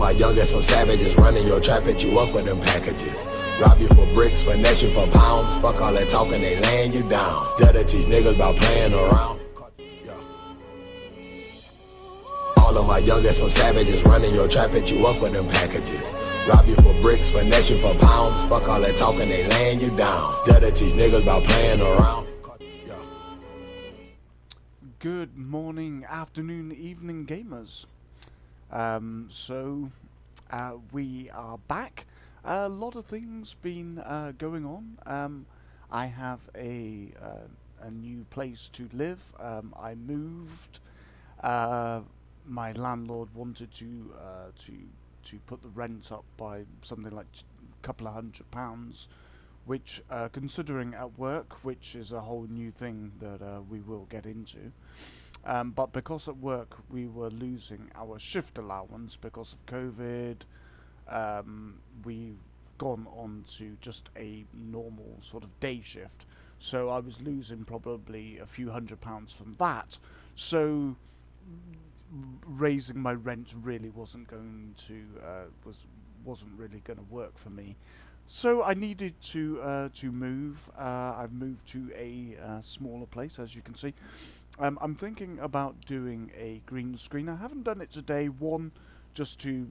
my youngest, some savages running your trap, at you up with them packages. Rob you for bricks, finesse you for pounds. Fuck all that talking, they laying you down. Gotta teach niggas about playing around. Yeah. All of my youngest, some savages running your trap, at you up with them packages. Rob you for bricks, finesse you for pounds. Fuck all that talking, they laying you down. Gotta teach niggas about playing around. Yeah. Good morning, afternoon, evening, gamers. We are back. A lot of things been going on. I have a new place to live. I moved. My landlord wanted to put the rent up by something like a couple of £100, which, considering at work, which is a whole new thing that we will get into. But because at work we were losing our shift allowance because of COVID, we've gone on to just a normal sort of day shift. So I was losing probably a few £100 from that. So raising my rent really wasn't going to wasn't really going to work for me. So I needed to move. I've moved to a smaller place, as you can see. I'm thinking about doing a green screen. I haven't done it today. One, just to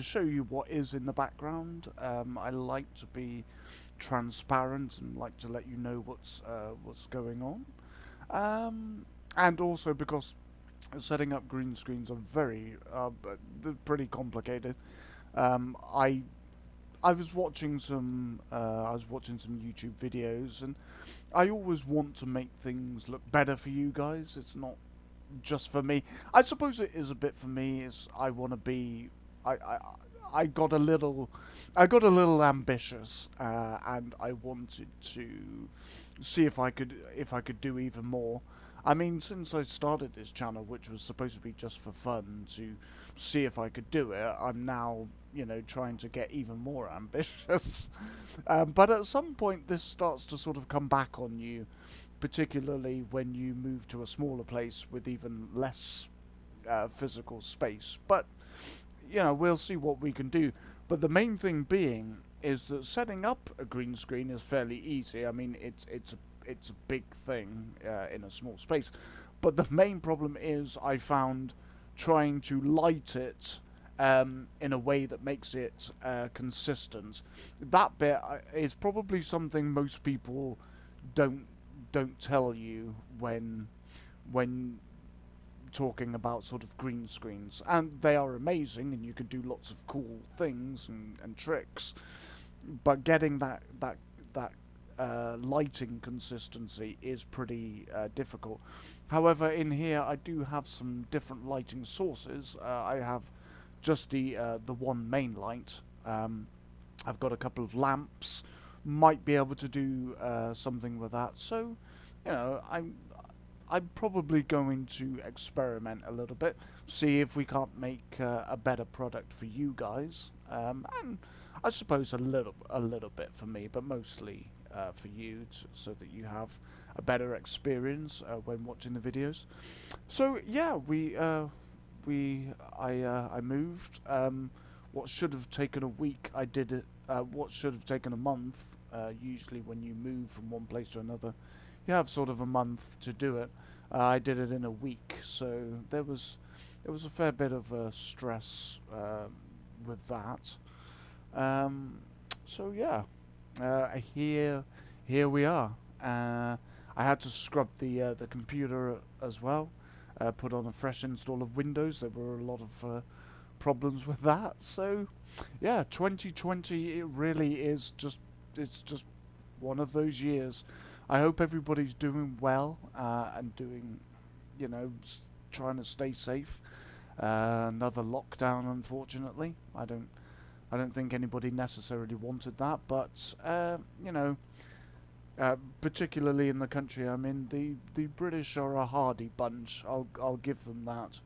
show you what is in the background. I like to be transparent and like to let you know what's going on. And also because setting up green screens are they're pretty complicated. I was watching some YouTube videos, and I always want to make things look better for you guys. It's not just for me. I suppose it is a bit for me. I want to be. I got a little ambitious, and I wanted to see if I could do even more. I mean, since I started this channel, which was supposed to be just for fun, to see if I could do it, I'm now, trying to get even more ambitious. But at some point, this starts to sort of come back on you, particularly when you move to a smaller place with even less physical space. But, we'll see what we can do. But the main thing being is that setting up a green screen is fairly easy. I mean, it's a big thing in a small space. But the main problem is I found trying to light it in a way that makes it consistent. That bit is probably something most people don't tell you when talking about sort of green screens. And they are amazing, and you can do lots of cool things and tricks. But getting that lighting consistency is pretty difficult. However, in here I do have some different lighting sources. I have just the one main light. I've got a couple of lamps. Might be able to do something with that. So, I'm probably going to experiment a little bit, see if we can't make a better product for you guys, and I suppose a little bit for me, but mostly for you, so that you have a better experience when watching the videos. So yeah, I moved. What should have taken a week, I did it. What should have taken a month. Usually, when you move from one place to another, you have sort of a month to do it. I did it in a week, so there was a fair bit of stress with that. So yeah, here we are. I had to scrub the computer as well, put on a fresh install of Windows. There were a lot of problems with that. So yeah, 2020, it really is it's just one of those years. I hope everybody's doing well and doing, trying to stay safe. Another lockdown, unfortunately. I don't think anybody necessarily wanted that, but particularly in the country I'm in, the British are a hardy bunch. I'll give them that,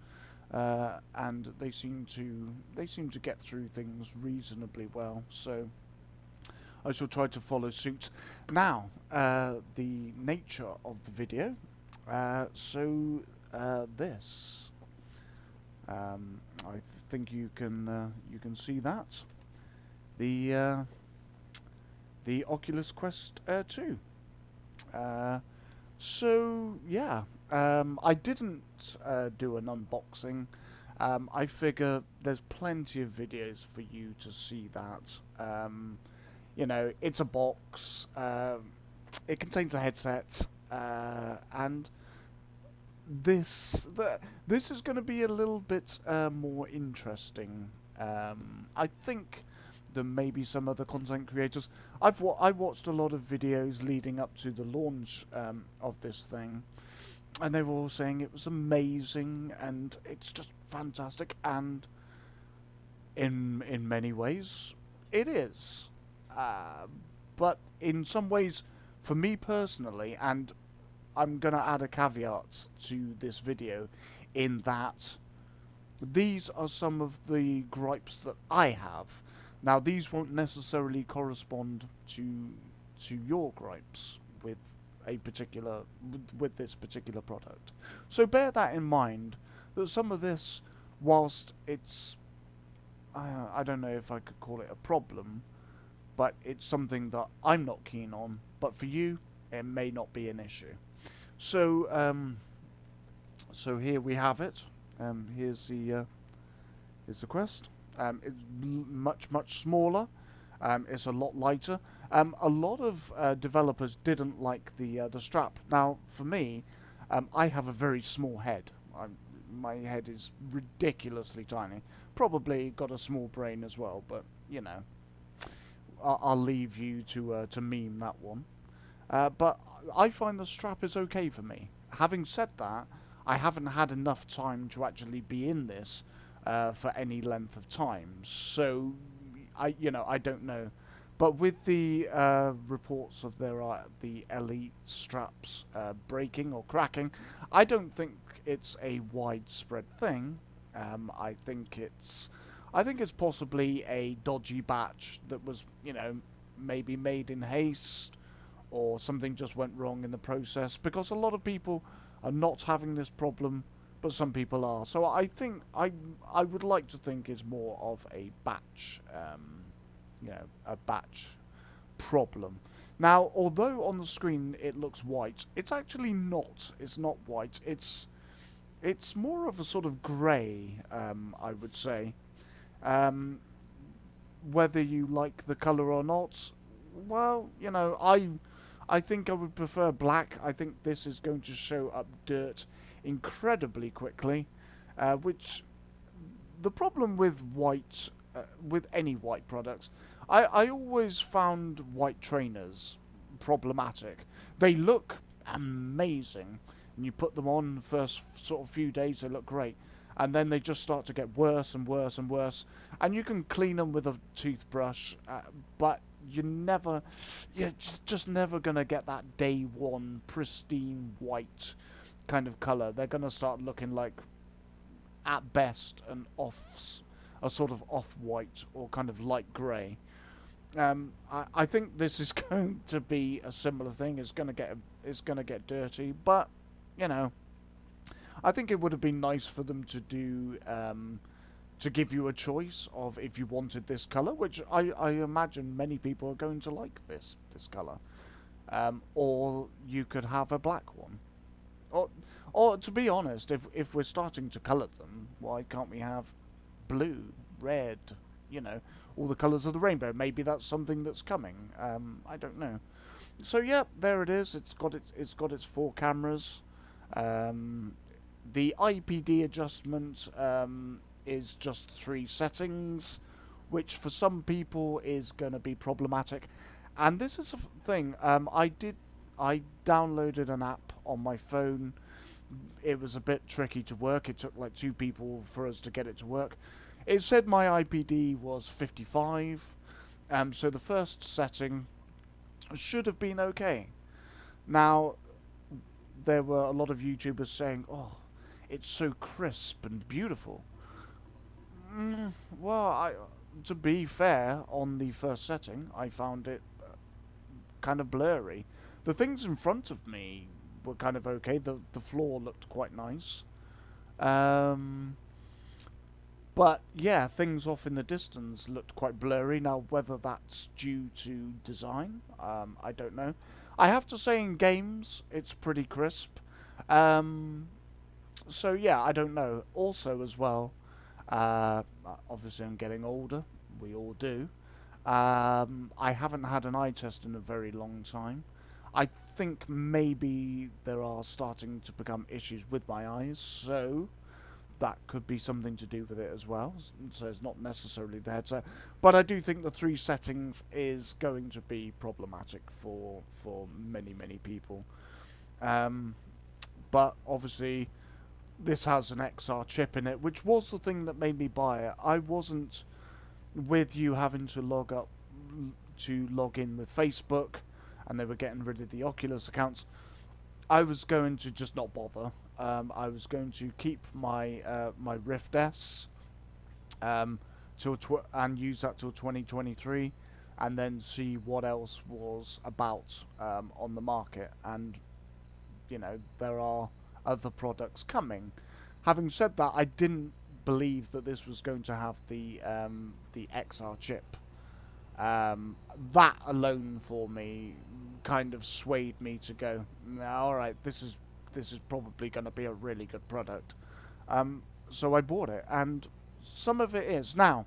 and they seem to get through things reasonably well. So I shall try to follow suit. Now, the nature of the video. This I think you can see that the Oculus Quest 2. So yeah, I didn't do an unboxing. I figure there's plenty of videos for you to see that. You know, it's a box. It contains a headset, and this is going to be a little bit more interesting. I think than maybe some other content creators. I watched a lot of videos leading up to the launch of this thing, and they were all saying it was amazing and it's just fantastic, and in many ways it is. But in some ways, for me personally, and I'm going to add a caveat to this video in that these are some of the gripes that I have. Now, these won't necessarily correspond to your gripes with with this particular product. So bear that in mind, that some of this, whilst it's I don't know if I could call it a problem, but it's something that I'm not keen on, but for you it may not be an issue. So so here we have it. Here's the Quest. It's much smaller. It's a lot lighter. A lot of developers didn't like the strap. Now, for me, I have a very small head. My head is ridiculously tiny. Probably got a small brain as well, but you know, I'll leave you to meme that one. But I find the strap is okay for me. Having said that, I haven't had enough time to actually be in this for any length of time, so I don't know. But with the reports of the Elite straps breaking or cracking, I don't think it's a widespread thing. I think it's possibly a dodgy batch that was, maybe made in haste, or something just went wrong in the process, because a lot of people are not having this problem, but some people are. So I think I would like to think it's more of a batch, a batch problem. Now, although on the screen it looks white, it's actually not. It's not white. It's more of a sort of grey, I would say. Whether you like the colour or not, well, I think I would prefer black. I think this is going to show up dirt incredibly quickly, which the problem with white, with any white products, I always found white trainers problematic. They look amazing, and you put them on the first sort of few days, they look great, and then they just start to get worse and worse and worse, and you can clean them with a toothbrush, but you're just never gonna get that day one pristine white kind of color. They're gonna start looking like, at best, a sort of off-white or kind of light grey. I think this is going to be a similar thing. It's gonna get dirty, but I think it would have been nice for them to do to give you a choice of if you wanted this color, which I imagine many people are going to like this color, or you could have a black one, or to be honest, if we're starting to color them, why can't we have blue, red, all the colors of the rainbow? Maybe that's something that's coming. I don't know. So yeah, there it is. It's got its 4 cameras. The IPD adjustment is just 3 settings, which for some people is going to be problematic. And this is a thing. I downloaded an app on my phone. It was a bit tricky to work. It took like 2 people for us to get it to work. It said my IPD was 55, so the first setting should have been okay. Now, there were a lot of YouTubers saying, "Oh, it's so crisp and beautiful." Well, to be fair, on the first setting, I found it kind of blurry. The things in front of me were kind of okay. The floor looked quite nice. But yeah, things off in the distance looked quite blurry. Now, whether that's due to design, I don't know. I have to say, in games, it's pretty crisp. Um, so yeah, I don't know. Also, as well, uh, obviously I'm getting older. We all do. I haven't had an eye test in a very long time. I think maybe there are starting to become issues with my eyes, so that could be something to do with it as well. So it's not necessarily the headset, but I do think the three settings is going to be problematic for many people. Um, but obviously this has an XR chip in it, which was the thing that made me buy it. I wasn't with you having to log in with Facebook, and they were getting rid of the Oculus accounts. I was going to just not bother. I was going to keep my my Rift S and use that till 2023, and then see what else was about on the market. And you know, there are other products coming. Having said that, I didn't believe that this was going to have the XR chip. That alone for me kind of swayed me to go, "Nah, all right, this is probably going to be a really good product." So I bought it, and some of it is now.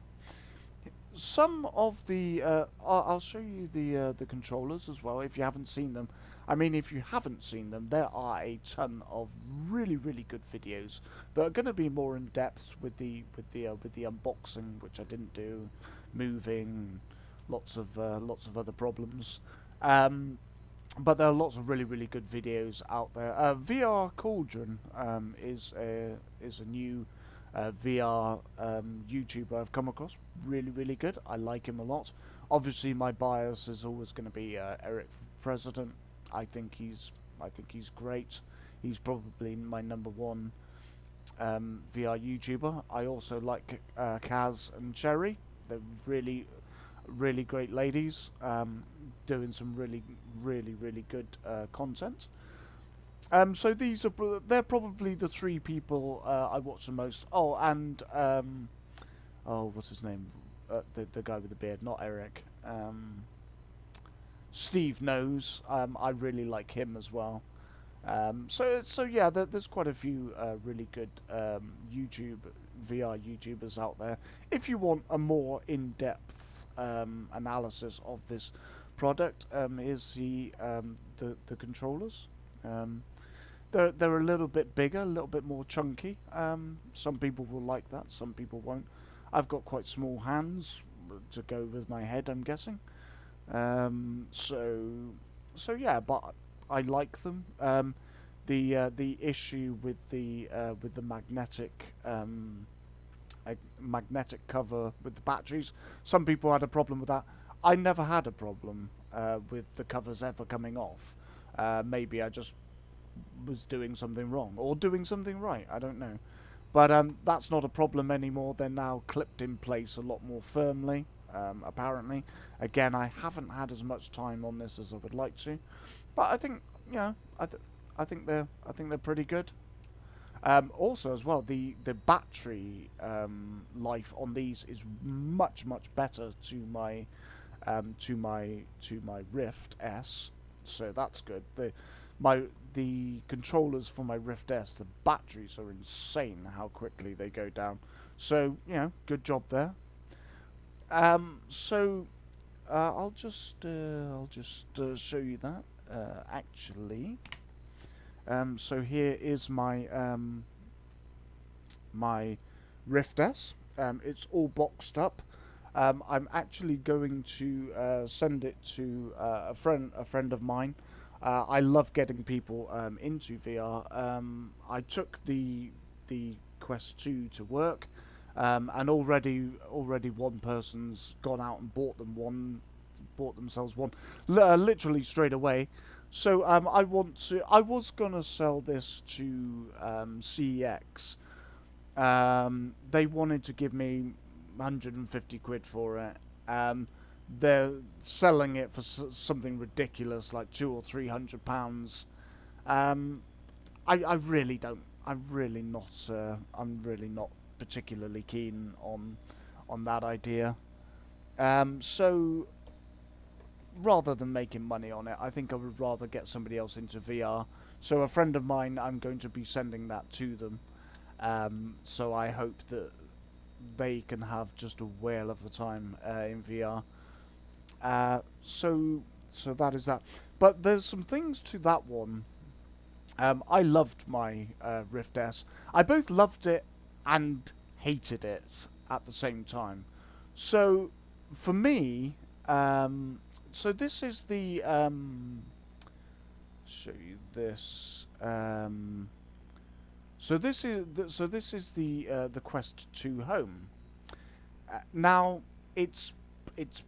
Some of the I'll show you the controllers as well if you haven't seen them. I mean, if you haven't seen them, there are a ton of really good videos that are going to be more in depth with the unboxing, which I didn't do, moving, lots of other problems. But there are lots of really good videos out there. VR Cauldron is a new VR YouTuber I've come across. Really good. I like him a lot. Obviously, my bias is always going to be Eric President. I think he's great. He's probably my number one VR YouTuber. I also like Kaz and Cherry. They're really great ladies, doing some really good content. So they're probably the three people I watch the most. Oh, and what's his name? The guy with the beard, not Eric. Steve knows. I really like him as well. So yeah, there's quite a few really good VR YouTubers out there. If you want a more in-depth analysis of this product, here's the controllers. They're a little bit bigger, a little bit more chunky. Some people will like that, some people won't. I've got quite small hands to go with my head, I'm guessing. So yeah, but I like them. The issue with the magnetic cover with the batteries, some people had a problem with that. I never had a problem with the covers ever coming off. Maybe I just was doing something wrong or doing something right. I don't know, but that's not a problem anymore. They're now clipped in place a lot more firmly. Apparently, again, I haven't had as much time on this as I would like to, but I think I think they're pretty good. Also, as well, the battery life on these is much better to my Rift S, so that's good. The controllers for my Rift S, the batteries are insane how quickly they go down. So good job there. So I'll just show you that actually. So here is my my Rift S. It's all boxed up. I'm actually going to send it to a friend of mine. I love getting people into VR. I took the Quest 2 to work, and already one person's gone out and bought themselves one, literally straight away. So I was gonna sell this to CEX. They wanted to give me 150 quid for it. They're selling it for something ridiculous, like £200 or £300. I really don't. I'm really not particularly keen on that idea. So rather than making money on it, I think I would rather get somebody else into VR. So a friend of mine, I'm going to be sending that to them. So I hope that they can have just a whale of a time in VR. So that is that. But there's some things to that one. I loved my Rift S. I both loved it and hated it at the same time. So for me, so this is the show you this. So this is the Quest 2 Home. Now it's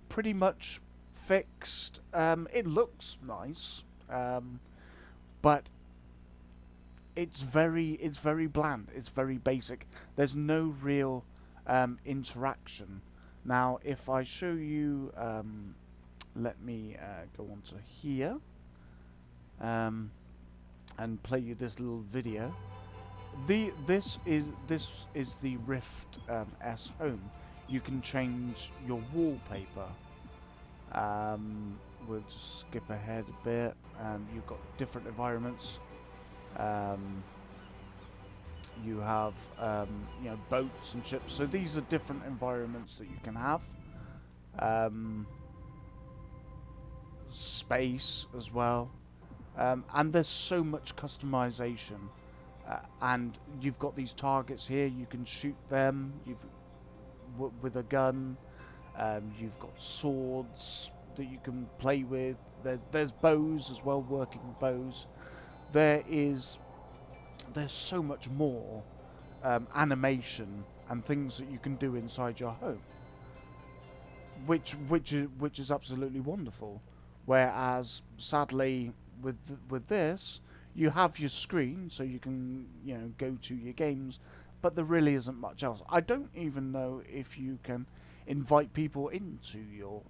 pretty much fixed. It looks nice, but it's very bland. It's very basic. There's no real interaction. Now, if I show you, let me go on to here and play you this little video. This is the Rift S Home. You can change your wallpaper. We'll just skip ahead a bit. You've got different environments. You have boats and ships. So these are different environments that you can have. Space as well. And there's so much customization. And you've got these targets here. You can shoot them. With a gun. You've got swords that you can play with. There's bows as well, working bows. There's so much more animation and things that you can do inside your home, which is absolutely wonderful. Whereas sadly with this, you have your screen, so you can go to your games, but there really isn't much else. I don't even know if you can invite people into your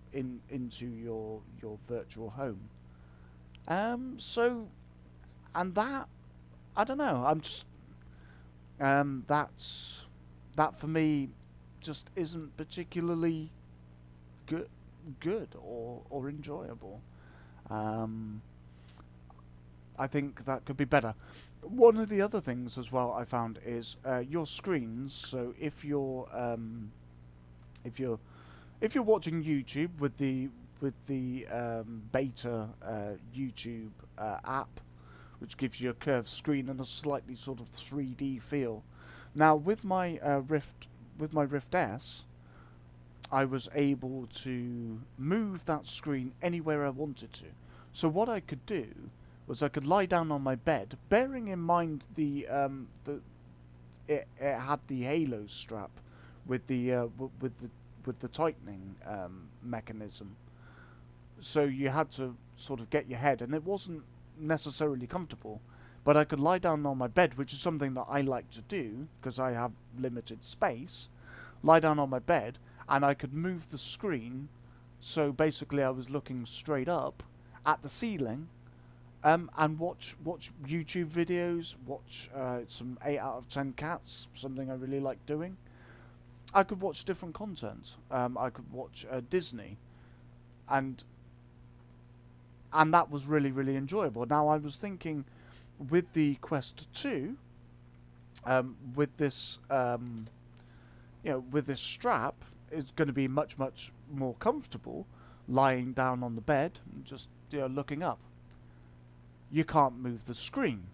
virtual home. So, and that, I don't know. I'm just that for me just isn't particularly good or enjoyable. I think that could be better. One of the other things as well I found is your screens. So if you're watching YouTube with the beta YouTube app, which gives you a curved screen and a slightly sort of 3D feel. Now with my Rift S, I was able to move that screen anywhere I wanted to. So what I could do was I could lie down on my bed, bearing in mind it had the Halo strap with the tightening mechanism. So you had to sort of get your head, and it wasn't necessarily comfortable, but I could lie down on my bed, which is something that I like to do because I have limited space. Lie down on my bed, and I could move the screen, so basically I was looking straight up at the ceiling, and watch YouTube videos, watch some 8 out of 10 cats, something I really like doing. I could watch different content. I could watch Disney, and that was really, really enjoyable. Now I was thinking, with the Quest 2, with this with this strap, it's going to be much more comfortable lying down on the bed and just looking up. You can't move the screen,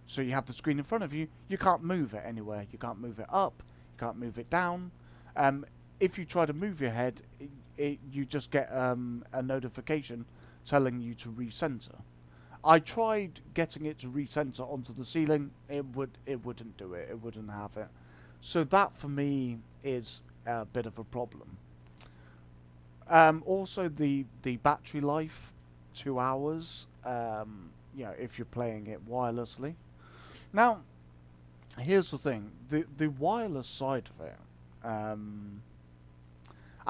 so you have the screen in front of you. You can't move it anywhere. You can't move it up. You can't move it down. If you try to move your head, you just get a notification telling you to recenter. I tried getting it to recenter onto the ceiling. It wouldn't do it. It wouldn't have it. So that for me is a bit of a problem. Also the battery life, 2 hours. If you're playing it wirelessly. Now, here's the thing: the wireless side of it, I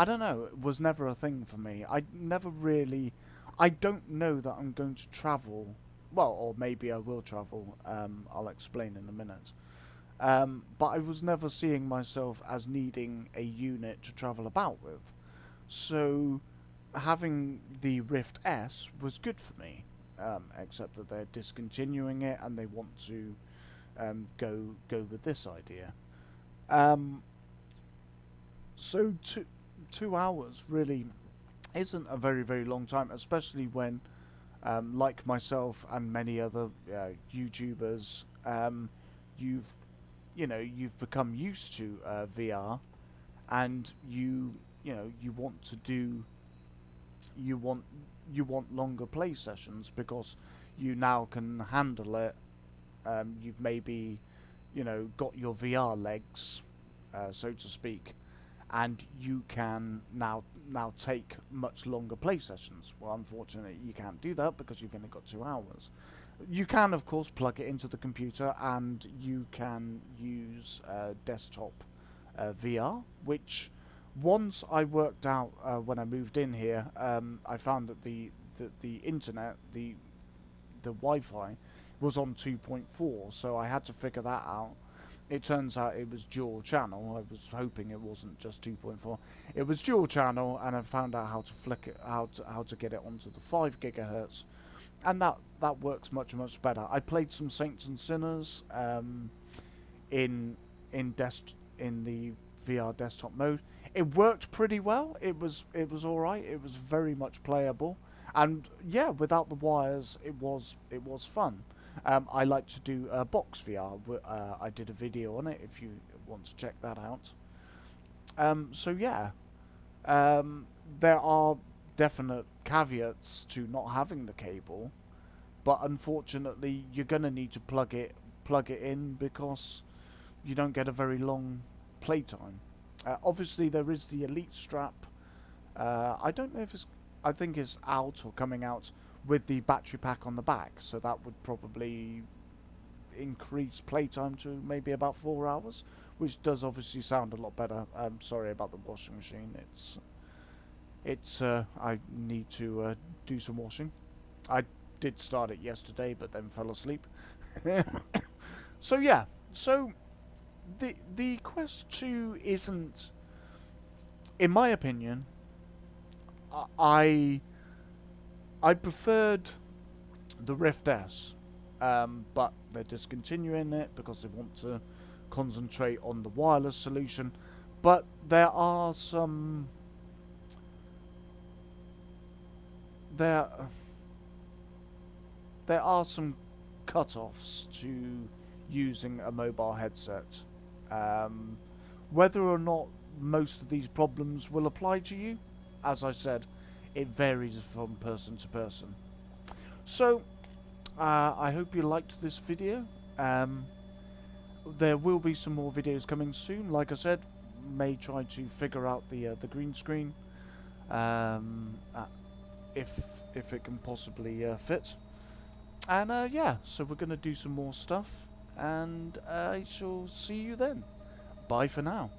don't know, it was never a thing for me. I don't know that I'm going to travel. Well, or maybe I will travel. I'll explain in a minute. But I was never seeing myself as needing a unit to travel about with. So having the Rift S was good for me, except that they're discontinuing it and they want to go with this idea. Um, so 2 hours really isn't a very long time, especially when, like myself and many other YouTubers, you've you've become used to VR, and you want to do you want longer play sessions because you now can handle it. You've maybe got your VR legs, so to speak, and you can now take much longer play sessions. Well, unfortunately, you can't do that because you've only got 2 hours. You can, of course, plug it into the computer, and you can use desktop VR, which once I worked out when I moved in here, I found that the internet, the Wi-Fi, was on 2.4, so I had to figure that out. It turns out it was dual channel. I was hoping it wasn't just 2.4. It was dual channel, and I found out how to flick it, how to get it onto the 5 gigahertz, and that works much better. I played some Saints and Sinners in the VR desktop mode. It worked pretty well. It was all right. It was very much playable, and yeah, without the wires, it was fun. I like to do box VR. I did a video on it if you want to check that out. So yeah, there are definite caveats to not having the cable, but unfortunately you're gonna need to plug it in because you don't get a very long playtime. Obviously there is the Elite strap. I don't know if I think it's out or coming out with the battery pack on the back, so that would probably increase playtime to maybe about 4 hours, which does obviously sound a lot better. I'm sorry about the washing machine. I need to do some washing. I did start it yesterday, but then fell asleep. So yeah, so the Quest 2 isn't, in my opinion, I preferred the Rift S, but they're discontinuing it because they want to concentrate on the wireless solution. But there are some cut-offs to using a mobile headset. Whether or not most of these problems will apply to you, as I said, it varies from person to person. So, I hope you liked this video. There will be some more videos coming soon. Like I said, may try to figure out the green screen, if it can possibly fit. And yeah, so we're going to do some more stuff, and I shall see you then. Bye for now.